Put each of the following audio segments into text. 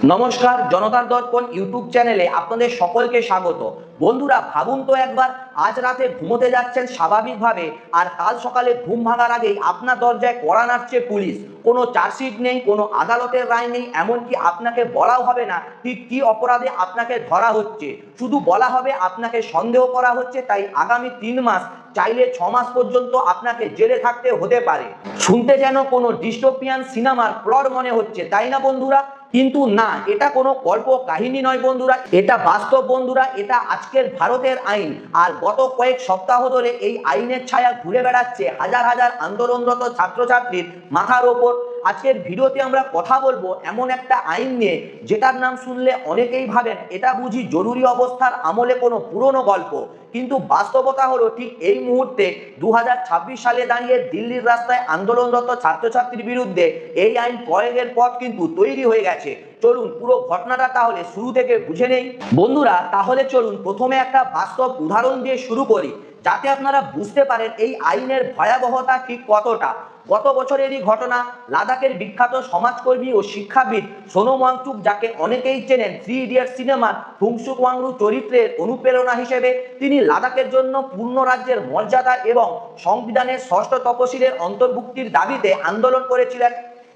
নমস্কার, জনতার দর্পণ ইউটিউব চ্যানেলে আপনাদের সকলকে স্বাগত। বন্ধুরা, ভাবুন তো একবার, আজ রাতে ঘুমোতে যাচ্ছেন স্বাভাবিকভাবে, আর কাল সকালে ঘুম ভাঙার আগেই আপনার দরজায় কড়া নাড়ছে পুলিশ। কোনো চার্জশিট নেই, কোনো আদালতের রায় নেই, এমনকি আপনাকে বলাও হবে না ঠিক কি অপরাধে আপনাকে ধরা হচ্ছে। শুধু বলা হবে আপনাকে সন্দেহ করা হচ্ছে, তাই আগামী 3 মাস, চাইলে 6 মাস পর্যন্ত আপনাকে জেলে থাকতে হতে পারে। শুনতে যেন কোনো ডিস্টোপিয়ান সিনেমার প্লট মনে হচ্ছে, তাই না বন্ধুরা? কিন্তু না, এটা কোনো গল্প কাহিনী নয় বন্ধুরা, এটা বাস্তব বন্ধুরা। এটা আজকের ভারতের আইন, আর গত কয়েক সপ্তাহ ধরে এই আইনের ছায়া ঘুরে বেড়াচ্ছে হাজার হাজার আন্দোলনরত ছাত্রছাত্রীর মাথার ওপর। আজকের ভিডিওতে আমরা কথা বলবো এমন একটা আইন নিয়ে, যেটার নাম শুনলে অনেকেই ভাবেন এটা বুঝি জরুরি অবস্থার আমলে কোনো পুরনো গল্প। কিন্তু বাস্তবতা হলো ঠিক এই মুহূর্তে 2026 সালে দাঁড়িয়ে দিল্লির রাস্তায় আন্দোলনরত ছাত্রছাত্রীর বিরুদ্ধে এই আইন প্রয়োগের পথ কিন্তু তৈরি হয়ে গেছে। চলুন পুরো ঘটনাটা তাহলে শুরু থেকে বুঝে নেই বন্ধুরা। তাহলে চলুন প্রথমে একটা বাস্তব উদাহরণ দিয়ে শুরু করি, যাতে আপনারা বুঝতে পারেন এই আইনের ভয়াবহতা ঠিক কতটা। গত বছরেরই ঘটনা, লাদাখের বিখ্যাত সমাজকর্মী ও শিক্ষাবিদ সোনম ওয়াংচুক, যাকে অনেকেই চেনেন 3 ইডিয়টস সিনেমার ফুংসুক ওয়াংরু চরিত্রের অনুপ্রেরণা হিসেবে, তিনি লাদাখের জন্য পূর্ণ রাজ্যের মর্যাদা এবং সংবিধানের ষষ্ঠ তফসিলের অন্তর্ভুক্তির দাবিতে আন্দোলন করেছিলেন।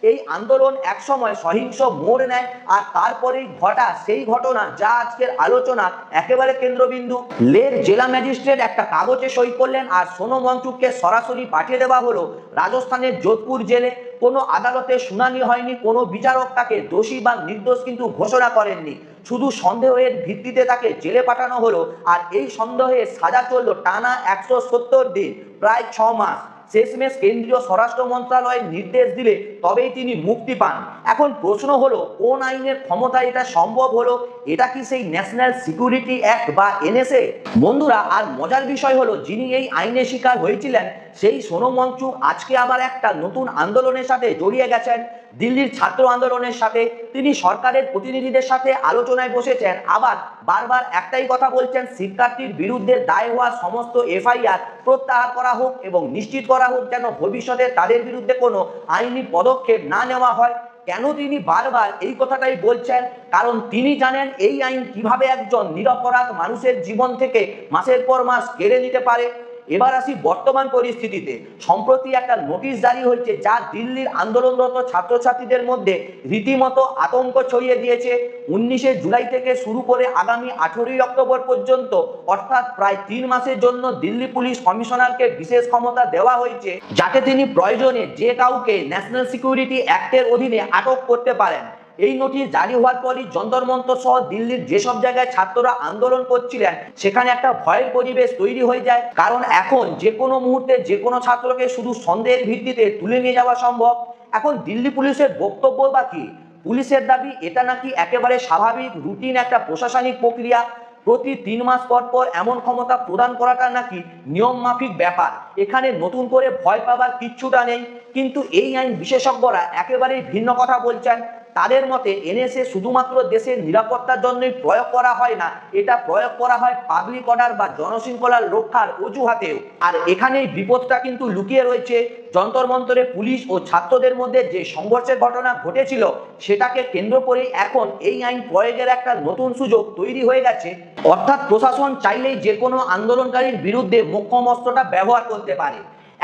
এই আন্দোলন একসময় সহিংস মোড় নেয়, আর তারপরেই ঘটা সেই ঘটনা যা আজকের আলোচনা একেবারে কেন্দ্রবিন্দু। লের জেলা ম্যাজিস্ট্রেট একটা কাগজে সই করলেন, আর সোনম ওয়াংচুককে সরাসরি পাঠিয়ে দেওয়া হলো রাজস্থানের যোধপুর জেলে। কোনো আদালতে শুনানি হয়নি, কোনো বিচারক তাকে দোষী বা নির্দোষ কিন্তু ঘোষণা করেননি। শুধু সন্দেহের ভিত্তিতে তাকে জেলে পাঠানো হলো, আর এই সন্দেহে সাজা চলল টানা 170 দিন, প্রায় 6 মাস। শেষমেশ কেন্দ্রীয় স্বরাষ্ট্র মন্ত্রণালয় নির্দেশ দিলে তবেই তিনি মুক্তি পান। এখন প্রশ্ন হলো, কোন আইনের ক্ষমতায় এটা সম্ভব হলো? এটা কি সেই ন্যাশনাল সিকিউরিটি অ্যাক্ট বা এনএসএ? বন্ধুরা, আর মজার বিষয় হলো, যিনি এই আইনের শিকার হয়েছিলেন সেই সোনম ওয়াংচুক আজকে আবার একটা নতুন আন্দোলনের সাথে জড়িয়ে গেছেন, দিল্লির ছাত্র আন্দোলনের সাথে। তিনি সরকারের প্রতিনিধিদের সাথে আলোচনায় বসেছেন, আবার বারবার একটাই কথা বলছেন, শিক্ষার্থীর বিরুদ্ধে দায় হওয়া সমস্ত এফআইআর প্রত্যাহার করা হোক এবং নিশ্চিত করা হোক যেন ভবিষ্যতে তাদের বিরুদ্ধে কোনো আইনি পদক্ষেপ না নেওয়া হয়। কেন তিনি বারবার এই কথাটাই বলছেন? কারণ তিনি জানেন এই আইন কিভাবে একজন নিরপরাধ মানুষের জীবন থেকে মাসের পর মাস কেড়ে নিতে পারে। এবার আসি বর্তমান পরিস্থিতিতে। সম্প্রতি একটা নোটিশ জারি হয়েছে, যা দিল্লির আন্দোলনরত ছাত্রছাত্রীদের মধ্যে রীতিমতো আতঙ্ক ছড়িয়ে দিয়েছে। 19শে জুলাই থেকে শুরু করে আগামী 18ই অক্টোবর পর্যন্ত, অর্থাৎ প্রায় 3 মাসের জন্য দিল্লি পুলিশ কমিশনারকে বিশেষ ক্ষমতা দেওয়া হয়েছে, যাতে তিনি প্রয়োজনে যে কাউকে ন্যাশনাল সিকিউরিটি অ্যাক্টের অধীনে আটক করতে পারেন। এই নোটিশ জারি হওয়ার পরই যন্তর মন্তর সহ দিল্লির যেসব জায়গায় ছাত্ররা আন্দোলন করছিলেন, সেখানে একটা ভয়ের পরিবেশ তৈরি হয়ে যায়। কারণ এখন যে কোনো মুহূর্তে যে কোনো ছাত্রকে শুধু সন্দেহের ভিত্তিতে তুলে নিয়ে যাওয়া সম্ভব। এখন দিল্লি পুলিশের বক্তব্য বা কি? পুলিশের দাবি এটা নাকি একেবারে স্বাভাবিক রুটিন একটা প্রশাসনিক প্রক্রিয়া। প্রতি 3 মাস পর পর এমন ক্ষমতা প্রদান করাটা নাকি নিয়ম মাফিক ব্যাপার। এখানে নতুন করে ভয় পাবার কিচ্ছুটা নেই। কিন্তু এই আইন বিশেষজ্ঞরা একেবারেই ভিন্ন কথা বলছেন। তাদের মতে এনএসএ শুধুমাত্র দেশের নিরাপত্তার জন্যই প্রয়োগ করা হয় না, এটা প্রয়োগ করা হয় পাবলিক অর্ডার বা জনশৃঙ্খলার রক্ষার অজুহাতেও। আর এখানেই বিপদটা কিন্তু লুকিয়ে রয়েছে। যন্তর মন্তরে পুলিশ ও ছাত্রদের মধ্যে যে সংঘর্ষের ঘটনা ঘটেছিল, সেটাকে কেন্দ্র করে এখন এই আইন প্রয়োগের একটা নতুন সুযোগ তৈরি হয়ে গেছে। অর্থাৎ প্রশাসন চাইলেই যে কোনো আন্দোলনকারীর বিরুদ্ধে মোক্ষম অস্ত্রটা ব্যবহার করতে পারে।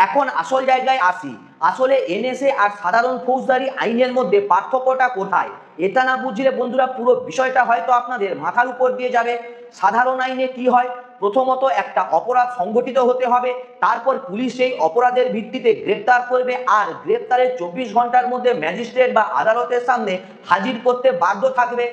এখন আসল জায়গায় আসি, আসলে এনএসএ আর সাধারণ ফৌজদারি আইনের মধ্যে পার্থক্যটা কোথায়? এটা না বুঝলে বন্ধুরা পুরো বিষয়টা হয়তো আপনাদের মাথার উপর দিয়ে যাবে। সাধারণ আইনে কি হয়? প্রথমত একটা অপরাধ সংগঠিত হতে হবে, তারপর পুলিশ সেই অপরাধের ভিত্তিতে গ্রেপ্তার করবে, আর গ্রেপ্তারের 24 ঘন্টার মধ্যে ম্যাজিস্ট্রেট বা আদালতের সামনে হাজির করতে বাধ্য থাকবে।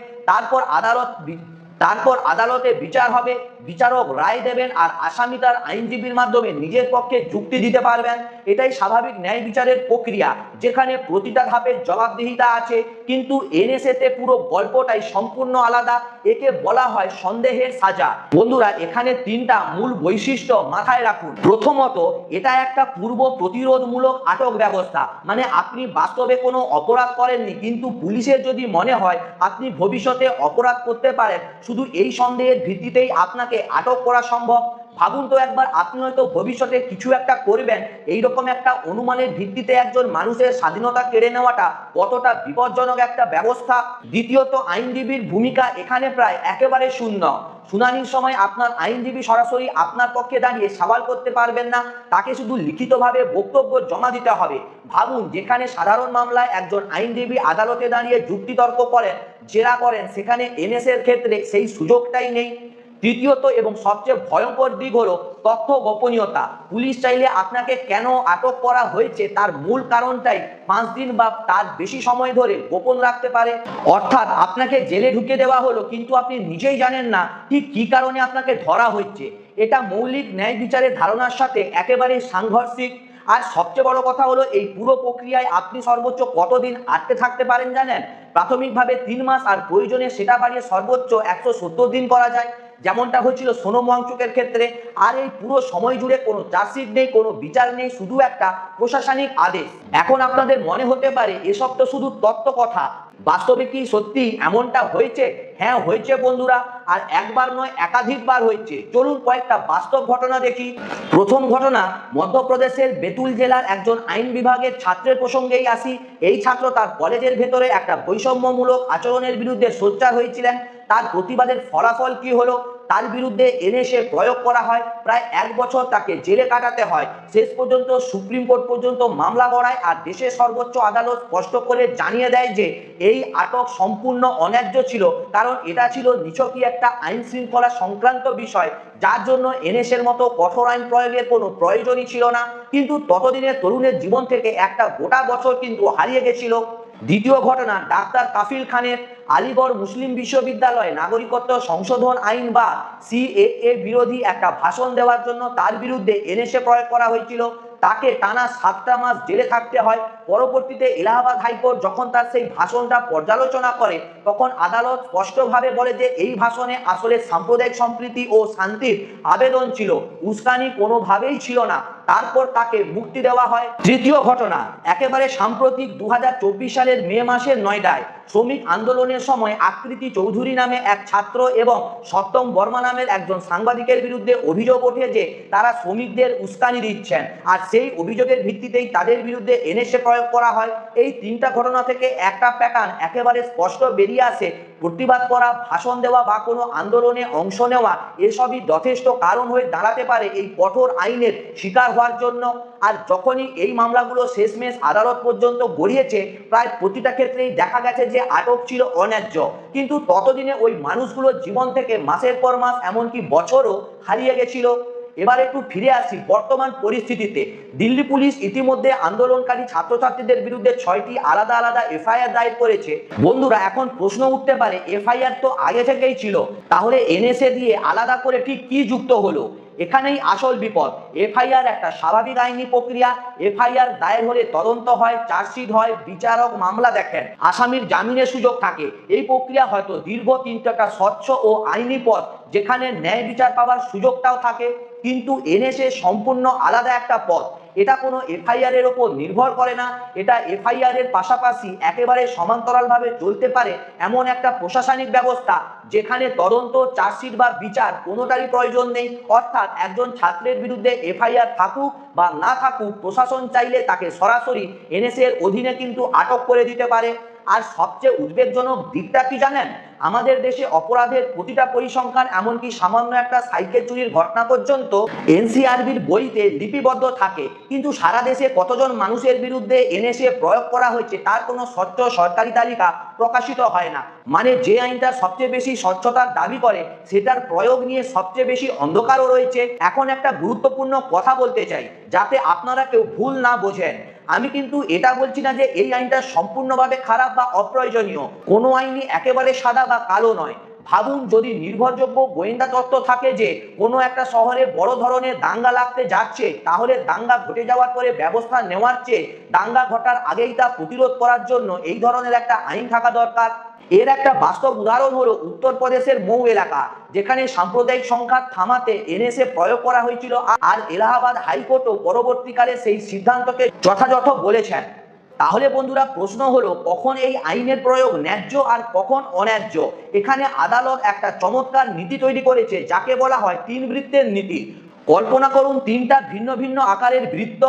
তারপর আদালতে বিচার হবে, বিচারক রায় দেবেন, আর আসামি তার আইনজীবীর মাধ্যমে নিজের পক্ষে যুক্তি দিতে পারবেন। এটাই স্বাভাবিক ন্যায় বিচারের প্রক্রিয়া, যেখানে প্রতিটা ধাপের জবাবদিহিতা আছে। কিন্তু এনএসএতে পুরো গল্পটাই সম্পূর্ণ আলাদা। একে বলা হয় সন্দেহের সাজা। বন্ধুরা, এখানে 3টা মূল বৈশিষ্ট্য মাথায় রাখুন। প্রথমত, এটা একটা পূর্ব প্রতিরোধমূলক আটক ব্যবস্থা। মানে আপনি বাস্তবে কোনো অপরাধ করেননি, কিন্তু পুলিশের যদি মনে হয় আপনি ভবিষ্যতে অপরাধ করতে পারেন, শুধু এই সন্দেহের ভিত্তিতেই আপনাকে আটক করা সম্ভব। ভাবুন তো একবার, আপনি হয়তো ভবিষ্যতে কিছু একটা করবেন, এইরকম একটা অনুমানের ভিত্তিতে একজন মানুষের স্বাধীনতা কেড়ে নেওয়াটা কতটা বিপজ্জনক একটা ব্যবস্থা। দ্বিতীয়ত, আইনজীবীর ভূমিকা এখানে প্রায় একেবারে শূন্য। শুনানির সময় আপনার আইনজীবী সরাসরি আপনার পক্ষে দাঁড়িয়ে সওয়াল করতে পারবেন না, তাকে শুধু লিখিতভাবে বক্তব্য জমা দিতে হবে। ভাবুন, যেখানে সাধারণ মামলায় একজন আইনজীবী আদালতে দাঁড়িয়ে যুক্তিতর্ক করেন, জেরা করেন, সেখানে এনএসের ক্ষেত্রে সেই সুযোগটাই নেই। তৃতীয়ত এবং সবচেয়ে ভয়ঙ্কর দিক হলো তথ্য গোপনীয়তা। পুলিশ চাইলে আপনাকে কেন আটক করা হয়েছে তার মূল কারণটাই 5 দিন বা তার বেশি সময় ধরে গোপন রাখতে পারে। অর্থাৎ আপনাকে জেলে ঢুকে দেওয়া হলো, কিন্তু আপনি নিজেই জানেন না ঠিক কি কারণে আপনাকে ধরা হচ্ছে। এটা মৌলিক ন্যায় বিচারের ধারণার সাথে একেবারে সাংঘর্ষিক। আর সবচেয়ে বড় কথা হলো, এই পুরো প্রক্রিয়ায় আপনি সর্বোচ্চ কতদিন আটকে থাকতে পারেন জানেন? প্রাথমিকভাবে 3 মাস, আর প্রয়োজনে সেটা বাড়িয়ে সর্বোচ্চ 170 দিন করা যায়, যেমনটা হচ্ছিল সোনম ওয়াংচুকের ক্ষেত্রে। আর এই পুরো সময় জুড়ে কোনো চার্জশিট নেই, কোনো বিচার নেই, শুধু একটা প্রশাসনিক আদেশ। এখন আপনাদের মনে হতে পারে এসব তো শুধু তত্ত্ব কথা, বাস্তবে কি সত্যি এমনটা হয়েছে? হ্যাঁ, হয়েছে বন্ধুরা, আর একবার নয় একাধিকবার হয়েছে। চলুন কয়েকটা বাস্তব ঘটনা দেখি। প্রথম ঘটনা, মধ্যপ্রদেশের বেতুল জেলার একজন আইন বিভাগের ছাত্রের প্রসঙ্গেই আসি। এই ছাত্র তার কলেজের ভেতরে একটা বৈষম্যমূলক আচরণের বিরুদ্ধে সোচ্চার হয়েছিলেন। তার প্রতিবাদের ফলাফল কি হলো? তার বিরুদ্ধে এনএসএ প্রয়োগ করা হয়, প্রায় 1 বছর তাকে জেলে কাটাতে হয়। শেষ পর্যন্ত সুপ্রিম কোর্ট পর্যন্ত মামলা গড়ায়, আর দেশের সর্বোচ্চ আদালত স্পষ্ট করে জানিয়ে দেয় যে এই আটক সম্পূর্ণ অন্যায্য ছিল, কারণ এটা ছিল নিছকই একটা আইন শৃঙ্খলা সংক্রান্ত বিষয়, যার জন্য এনএসএর মতো কঠোর আইন প্রয়োগের কোনো প্রয়োজনই ছিল না। কিন্তু ততদিনে তরুণের জীবন থেকে একটা গোটা বছর কিন্তু হারিয়ে গেছিল। দ্বিতীয় ঘটনা, ডাক্তার কাফিল খানের আলিগড় মুসলিম বিশ্ববিদ্যালয়ে নাগরিকত্ব সংশোধন আইন বা সিএএ বিরোধী একটা ভাষণ দেওয়ার জন্য তার বিরুদ্ধে এনএসএ প্রয়োগ করা হয়েছিল। তাকে টানা 7টা মাস জেলে থাকতে হয়। পরবর্তীতে এলাহাবাদ হাইকোর্ট যখন তার সেই ভাষণটা পর্যালোচনা করে, তখন আদালত স্পষ্টভাবে বলে যে এই ভাষণে আসলে সাম্প্রদায়িক সম্প্রীতি ও শান্তির আবেদন ছিল, উস্কানি কোনোভাবেই ছিল না। তারপর তাকে মুক্তি দেওয়া হয়। তৃতীয় ঘটনা, একেবারে সাম্প্রতিক 2024 সালের মে মাসের নয়ডায় শ্রমিক আন্দোলনের সময় আকৃতি চৌধুরী নামে এক ছাত্র এবং সত্যম বর্মা নামের একজন সাংবাদিকের বিরুদ্ধে অভিযোগ ওঠে যে তারা শ্রমিকদের উস্কানি দিচ্ছেন, আর সেই অভিযোগের ভিত্তিতেই তাদের বিরুদ্ধে এনএসএ প্রয়োগ করা হয়। এই 3টা ঘটনা থেকে একটা প্যাটার্ন একেবারে স্পষ্ট বেরিয়ে আসে। প্রতিবাদ করা, ভাষণ দেওয়া বা কোনো আন্দোলনে অংশ নেওয়া, এসবই যথেষ্ট কারণ হয়ে দাঁড়াতে পারে এই কঠোর আইনের শিকার হওয়ার জন্য। আর যখনই এই মামলাগুলো শেষমেশ আদালত পর্যন্ত গড়িয়েছে, প্রায় প্রতিটা ক্ষেত্রেই দেখা গেছে যে আটক ছিল অন্যায্য, কিন্তু ততদিনে ওই মানুষগুলোর জীবন থেকে মাসের পর মাস, এমনকি বছরও হারিয়ে গেছিল। এবার একটু ফিরে আসি বর্তমান পরিস্থিতিতে। দিল্লি পুলিশ ইতিমধ্যে আন্দোলনকারী ছাত্রছাত্রীদের বিরুদ্ধে 6টি আলাদা আলাদা এফআইআর দায়ের করেছে। বন্ধুরা, এখন প্রশ্ন উঠতে পারে, এফআইআর তো আগে থেকেই ছিল, তাহলে এনএসএ দিয়ে আলাদা করে ঠিক কি যুক্ত হলো? এখানেই আসল বিপদ। এফআইআর একটা স্বাভাবিক আইনি প্রক্রিয়া। এফআইআর দায়ের হলে তদন্ত হয়, চার্জশিট হয়, বিচারক মামলা দেখেন, আসামির জামিনের সুযোগ থাকে। এই প্রক্রিয়া হয়তো দীর্ঘ, কিন্তু একটা স্বচ্ছ ও আইনি পথ, যেখানে ন্যায় বিচার পাওয়ার সুযোগটাও থাকে। কিন্তু এনএসএ সম্পূর্ণ আলাদা একটা পথ। এটা কোনো এফআইআর এর ওপর নির্ভর করে না। এটা এফআইআর এর পাশাপাশি একেবারে সমান্তরালভাবে চলতে পারে এমন একটা প্রশাসনিক ব্যবস্থা, যেখানে তদন্ত, চার্জশিট বা বিচার কোনোটারই প্রয়োজন নেই। অর্থাৎ একজন ছাত্রের বিরুদ্ধে এফআইআর থাকুক বা না থাকুক, প্রশাসন চাইলে তাকে সরাসরি এনএসএ এর অধীনে কিন্তু আটক করে দিতে পারে। আর সবচেয়ে উদ্বেগজনক দিকটা কি জানেন? আমাদের দেশে অপরাধের প্রতিটা পরিসংখ্যান, এমনকি সামান্য একটা সাইকেল চুরির ঘটনা পর্যন্ত এনসিআরবির বইতে লিপিবদ্ধ থাকে, কিন্তু সারা দেশে কতজন মানুষের বিরুদ্ধে এনএসএ প্রয়োগ করা হয়েছে তার কোনো স্বচ্ছ সরকারি তালিকা প্রকাশিত হয় না। মানে যে আইনটা সবচেয়ে বেশি স্বচ্ছতার দাবি করে, সেটার প্রয়োগ নিয়ে সবচেয়ে বেশি অন্ধকারও রয়েছে। এখন একটা গুরুত্বপূর্ণ কথা বলতে চাই, যাতে আপনারা কেউ ভুল না বোঝেন। আমি কিন্তু এটা বলছি না যে এই আইনটা সম্পূর্ণভাবে খারাপ বা অপ্রয়োজনীয়। কোনো আইনই একেবারে সাদা বা কালো নয়। ভাবুন, যদি নির্ভরযোগ্য গোয়েন্দা তথ্য থাকে যে কোনো একটা শহরে বড় ধরনের দাঙ্গা লাগতে যাচ্ছে, তাহলে দাঙ্গা ঘটে যাওয়ার পরে ব্যবস্থা নেওয়ার চেয়ে দাঙ্গা ঘটার আগেই তা প্রতিরোধ করার জন্য এই ধরনের একটা আইন থাকা দরকার। এর একটা বাস্তব উদাহরণ হলো উত্তরপ্রদেশের মৌ এলাকা, যেখানে সাম্প্রদায়িক সংঘাত থামাতে এনএসএ প্রয়োগ করা হয়েছিল, আর এলাহাবাদ হাইকোর্টও পরবর্তীকালে সেই সিদ্ধান্তকে যথাযথ বলেছেন। তাহলে বন্ধুরা, প্রশ্ন হলো কখন এই আইনের প্রয়োগ ন্যায্য আর কখন অন্যায্য? এখানে আদালত একটা চমৎকার নীতি তৈরি করেছে, যাকে বলা হয় 3 বৃত্তের নীতি। কল্পনা করুন তিনটা ভিন্ন ভিন্ন আকারের বৃত্ত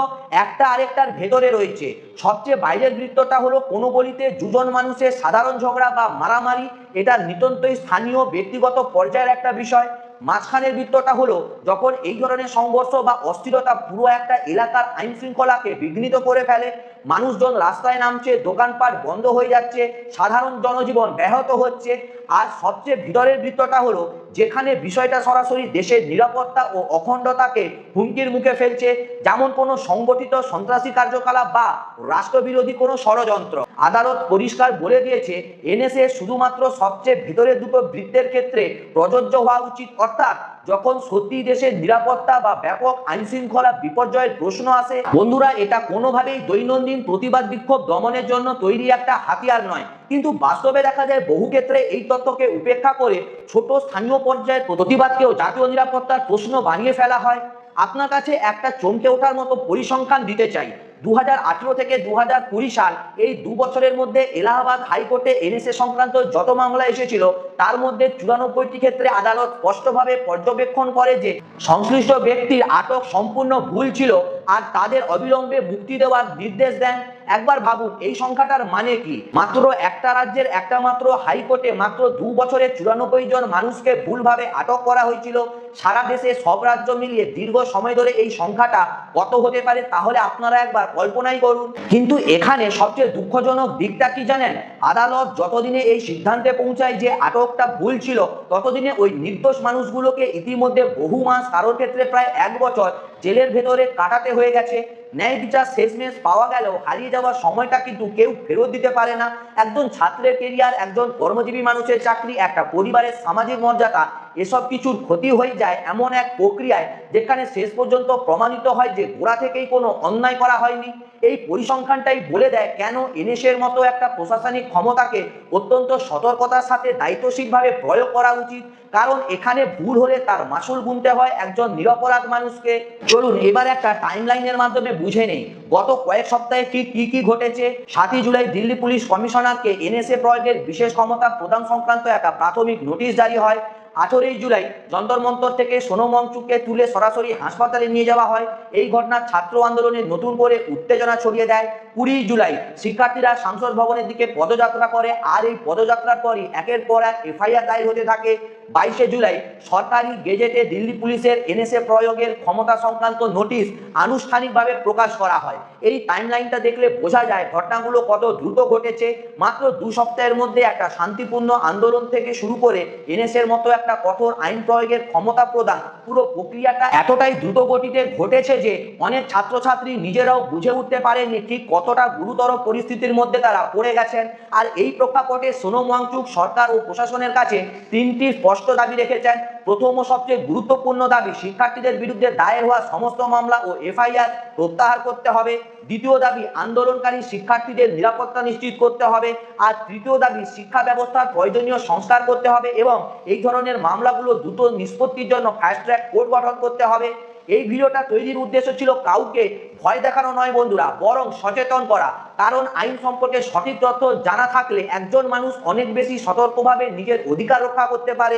একটা আরেকটার ভেতরে রয়েছে। সবচেয়ে বাইরের বৃত্তটা হলো কোনো গলিতে দুজন মানুষের সাধারণ ঝগড়া বা মারামারি, এটা নিতান্তই স্থানীয় ব্যক্তিগত পর্যায়ের একটা বিষয়। মাঝখানের বৃত্তটা হলো যখন এই ধরনের সংঘর্ষ বা অস্থিরতা পুরো একটা এলাকার আইন শৃঙ্খলাকে বিঘ্নিত করে ফেলে, মানুষজন রাস্তায় নামছে, দোকানপাট বন্ধ হয়ে যাচ্ছে, সাধারণ জনজীবন ব্যাহত হচ্ছে। আর সবচেয়ে ভিতরের বৃত্তটা হলো যেখানে বিষয়টা সরাসরি দেশের নিরাপত্তা ও অখণ্ডতাকে হুমকির মুখে ফেলছে, যেমন কোনো সংগঠিত সন্ত্রাসী কার্যকলাপ বা রাষ্ট্রবিরোধী কোনো ষড়যন্ত্র। আদালত পরিষ্কার বলে দিয়েছে এনএসএ শুধুমাত্র সবচেয়ে ভিতরের দুটো বৃত্তের ক্ষেত্রে প্রযোজ্য হওয়া উচিত, অর্থাৎ যখন সত্যি দেশের নিরাপত্তা বা ব্যাপক আইন শৃঙ্খলা বিপর্যয়ের প্রশ্ন আসে। বন্ধুরা, এটা কোনোভাবেই দৈনন্দিন প্রতিবাদ বিক্ষোভ দমনের জন্য তৈরি একটা হাতিয়ার নয়, কিন্তু বাস্তবে দেখা যায় বহু ক্ষেত্রে এই তত্ত্বকে উপেক্ষা করে ছোট স্থানীয় পর্যায়ের প্রতিবাদকেও জাতীয় নিরাপত্তার প্রশ্ন বানিয়ে ফেলা হয়। আপনার কাছে একটা চমকে ওঠার মতো পরিসংখ্যান দিতে চাই। 2018 থেকে 2020 সাল, এই 2 বছরের মধ্যে এলাহাবাদ হাইকোর্টে এনএসএ সংক্রান্ত যত মামলা এসেছিল তার মধ্যে 94টি ক্ষেত্রে আদালত স্পষ্টভাবে পর্যবেক্ষণ করে যে সংশ্লিষ্ট ব্যক্তির আটক সম্পূর্ণ ভুল ছিল আর তাদের অবিলম্বে মুক্তি দেওয়ার নির্দেশ দেন। একবার ভাবুন এই সংখ্যাটার মানে কি। মাত্র একটা রাজ্যের একটা মাত্র হাইকোর্টে মাত্র 2 বছরে 94 জন মানুষকে ভুলভাবে আটক করা হয়েছিল। সারা দেশে সব রাজ্য মিলিয়ে দীর্ঘ সময় ধরে এই সংখ্যাটা কত হতে পারে তাহলে আপনারা একবার কল্পনাই করুন। কিন্তু এখানে সবচেয়ে দুঃখজনক দিকটা কি জানেন? আদালত যতদিনে এই সিদ্ধান্তে পৌঁছায় যে আটকটা ভুল ছিল, ততদিনে ওই নির্দোষ মানুষগুলোকে ইতিমধ্যে বহু মাস, কারোর ক্ষেত্রে প্রায় 1 বছর জেলের ভেতরে কাটাতে হয়ে গেছে। ন্যায় বিচার শেষমেশ পাওয়া গেলেও হারিয়ে যাওয়ার সময়টা কিন্তু কেউ ফেরত দিতে পারে না। একজন ছাত্রের কেরিয়ার, একজন কর্মজীবী মানুষের চাকরি, একটা পরিবারের সামাজিক মর্যাদা, এসব কিছুর ক্ষতি হয়ে যায় এমন এক প্রক্রিয়ায় যেখানে শেষ পর্যন্ত প্রমাণিত হয় যে গোড়া থেকেই কোনো অন্যায় করা হয়নি। এই পরিসংখ্যানটাই বলে দেয় কেন এনএসএর মতো একটা প্রশাসনিক ক্ষমতাকে অত্যন্ত সতর্কতার সাথে দায়িত্বশীলভাবে প্রয়োগ করা উচিত, কারণ এখানে ভুল হলে তার মাসুল গুনতে হয় একজন নিরপরাধ মানুষকে। চলুন এবার একটা টাইমলাইনের মাধ্যমে বুঝে নেই গত কয়েক সপ্তাহে ঠিক কি ঘটেছে। 7ই জুলাই দিল্লি পুলিশ কমিশনারকে এনএসএ প্রয়োগের বিশেষ ক্ষমতা প্রদান সংক্রান্ত একটা প্রাথমিক নোটিশ জারি হয়। 18ই জুলাই যন্তর মন্তর থেকে সোনম ওয়াংচুককে তুলে সরাসরি হাসপাতালে নিয়ে যাওয়া হয়। এই ঘটনা ছাত্র আন্দোলনে নতুন করে উত্তেজনা ছড়িয়ে দেয়। 20 জুলাই শিক্ষার্থীরা সংসদ ভবনের দিকে পদযাত্রা করে, আর এই পদযাত্রার পরই একের পর এক এফআইআর দায়ের হতে থাকে। 22শে জুলাই সরকারি গেজেটে দিল্লি পুলিশের এনএসএ প্রয়োগের ক্ষমতা সংক্রান্ত নোটিশ আনুষ্ঠানিকভাবে প্রকাশ করা হয়। এই টাইমলাইনটা দেখলে বোঝা যায় ঘটনাগুলো কত দ্রুত ঘটেছে। মাত্র 2 সপ্তাহের মধ্যে একটা শান্তিপূর্ণ আন্দোলন থেকে শুরু করে এনএসএর মতো একটা কঠোর আইন প্রয়োগের ক্ষমতা প্রদান, পুরো প্রক্রিয়াটা এতটাই দ্রুত গতিতে ঘটেছে যে অনেক ছাত্রছাত্রী নিজেরাও বুঝে উঠতে পারেননি ঠিক কতটা গুরুতর পরিস্থিতির মধ্যে তারা পড়ে গেছেন। আর এই প্রেক্ষাপটে সোনম ওয়াংচুক সরকার ও প্রশাসনের কাছে 3টি স্পষ্ট দাবি রেখেছেন। প্রথম ও সবচেয়ে গুরুত্বপূর্ণ দাবি, শিক্ষার্থীদের বিরুদ্ধে দায়ের হওয়া সমস্ত মামলা ও এফআইআর প্রত্যাহার করতে হবে। দ্বিতীয় দাবি, আন্দোলনকারী শিক্ষার্থীদের নিরাপত্তা নিশ্চিত করতে হবে। আর তৃতীয় দাবি, শিক্ষা ব্যবস্থার প্রয়োজনীয় সংস্কার করতে হবে এবং এই ধরনের মামলাগুলো দ্রুত নিষ্পত্তির জন্য ফাস্ট ট্র্যাক কোর্ট গঠন করতে হবে। এই ভিডিওটা তৈরির উদ্দেশ্য ছিল কাউকে ভয় দেখানো নয় বন্ধুরা, বরং সচেতন করা। কারণ আইন সম্পর্কে সঠিক তথ্য জানা থাকলে একজন মানুষ অনেক বেশি সতর্কভাবে নিজের অধিকার রক্ষা করতে পারে।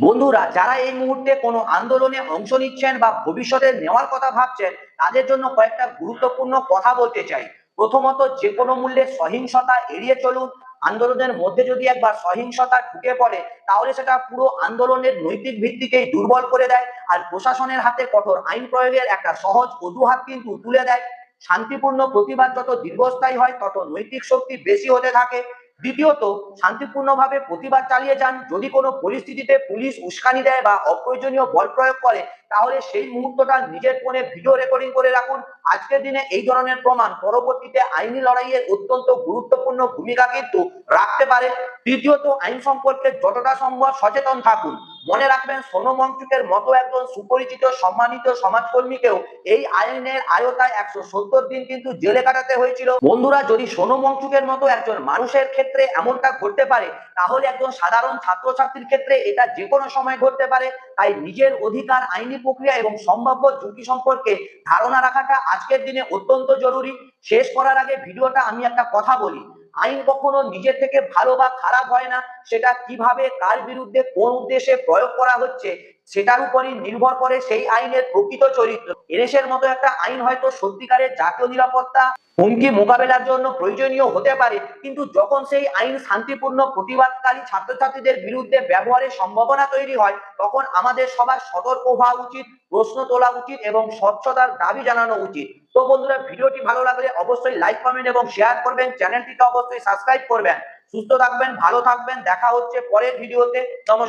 বন্ধুরা, যারা এই মুহূর্তে কোনো আন্দোলনে অংশ নিচ্ছেন বা ভবিষ্যতে নেওয়ার কথা ভাবছেন, তাদের জন্য কয়েকটা গুরুত্বপূর্ণ কথা বলতে চাই। প্রথমত, যে কোনো মূল্যে সহিংসতা এড়িয়ে চলুন। আন্দোলনের মধ্যে যদি একবার সহিংসতা ঢুকে পড়ে তাহলে সেটা পুরো আন্দোলনের নৈতিক ভিত্তিকেই দুর্বল করে দেয়, আর প্রশাসনের হাতে কঠোর আইন প্রয়োগের একটা সহজ অজুহাত কিন্তু তুলে দেয়। শান্তিপূর্ণ প্রতিবাদ যত দীর্ঘস্থায়ী হয় তত নৈতিক শক্তি বেশি হতে থাকে। দ্বিতীয়ত, শান্তিপূর্ণভাবে প্রতিবাদ চালিয়ে যান। যদি কোনো পরিস্থিতিতে পুলিশ উস্কানি দেয় বা অপ্রয়োজনীয় বল প্রয়োগ করে, তাহলে সেই মুহূর্তটা নিজের ফোনে ভিডিও রেকর্ডিং করে রাখুন। আজকের দিনে এই ধরনের প্রমাণ পরবর্তীতে আইনি লড়াইয়ের অত্যন্ত গুরুত্বপূর্ণ ভূমিকা কিন্তু রাখতে পারে। তৃতীয়ত, আইন সম্পর্কে যতটা সম্ভব সচেতন থাকুন। মনে রাখবেন, সোনম ওয়াংচুকের মতো একজন সুপরিচিত সম্মানিত সমাজকর্মীকেও এই আইনের আয়তায় 170 দিন কিন্তু জেলে কাটাতে হয়েছিল। বন্ধুরা, যদি সোনম ওয়াংচুকের মতো একজন মানুষের ক্ষেত্রে এমনটা ঘটতে পারে, তাহলে একজন সাধারণ ছাত্রছাত্রীর ক্ষেত্রে এটা যে কোনো সময় ঘটতে পারে। তাই নিজের অধিকার, আইনি প্রক্রিয়া এবং সম্ভাব্য ঝুঁকি সম্পর্কে ধারণা রাখাটা আজকের দিনে অত্যন্ত জরুরি। শেষ করার আগে ভিডিওটা আমি একটা কথা বলি, আইন কখনো নিজে থেকে ভালো বা খারাপ হয় না, সেটা কিভাবে, কার বিরুদ্ধে, কোন উদ্দেশ্যে প্রয়োগ করা হচ্ছে সেটার উপরই নির্ভর করে সেই আইনের প্রকৃত চরিত্র। এনএসের মতো একটা আইন হয়তো সত্যিকারের জাতীয় নিরাপত্তা হুমকি মোকাবেলার জন্য প্রয়োজনীয় হতে পারে, কিন্তু যখন সেই আইন শান্তিপূর্ণ প্রতিবাদকারী ছাত্রছাত্রীদের বিরুদ্ধে ব্যবহারের সম্ভাবনা তৈরি হয়, তখন আমাদের সবার সতর্ক হওয়া উচিত, প্রশ্ন তোলা উচিত এবং স্বচ্ছতার দাবি জানানো উচিত। তো বন্ধুরা, ভিডিওটি ভালো লাগলে অবশ্যই লাইক, কমেন্ট এবং শেয়ার করবেন। চ্যানেলটিকে অবশ্যই সাবস্ক্রাইব করবেন। সুস্থ থাকবেন, ভালো থাকবেন, দেখা হচ্ছে পরের ভিডিওতে। নমস্কার।